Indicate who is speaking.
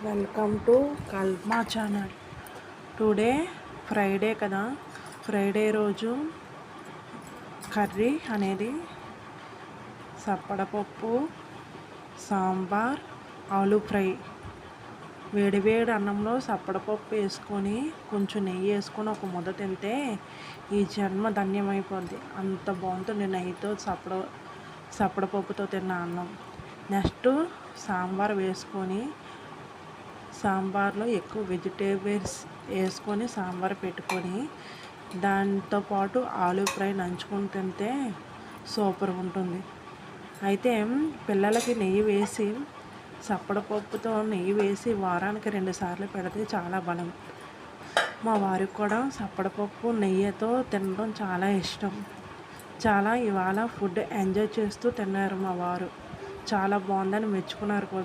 Speaker 1: Welcome to kalma channel. Today Friday కదా, Friday రోజు curry అనేది సప్పడపప్పు, సాంబార్, ఆలు ఫ్రై. వేడివేడి అన్నంలో సప్పడపప్పు వేసుకొని కొంచెం నెయ్యి వేసుకొని ఒక ముద్ద తింటే ఈ జన్మ ధన్యమైపోద్ది. అంత బాగుంటుంది నెయ్యితో సప్పడపప్పుతో తిన్న అన్నం. నెక్స్ట్ సాంబార్ వేసుకొని, సాంబార్లో ఎక్కువ వెజిటేబుల్స్ వేసుకొని సాంబార్ పెట్టుకొని దాంతోపాటు ఆలు ఫ్రై నంచుకొని తింటే సూపర్ ఉంటుంది. అయితే పిల్లలకి నెయ్యి వేసి, సప్పడపప్పుతో నెయ్యి వేసి వారానికి 2 సార్లు పెడితే చాలా బలం. మా వారికి కూడా సప్పడపప్పు నెయ్యితో తినడం చాలా ఇష్టం. ఇవాళ ఫుడ్ ఎంజాయ్ చేస్తూ తిన్నారు మా వారు. చాలా బాగుందని మెచ్చుకున్నారు కూడా.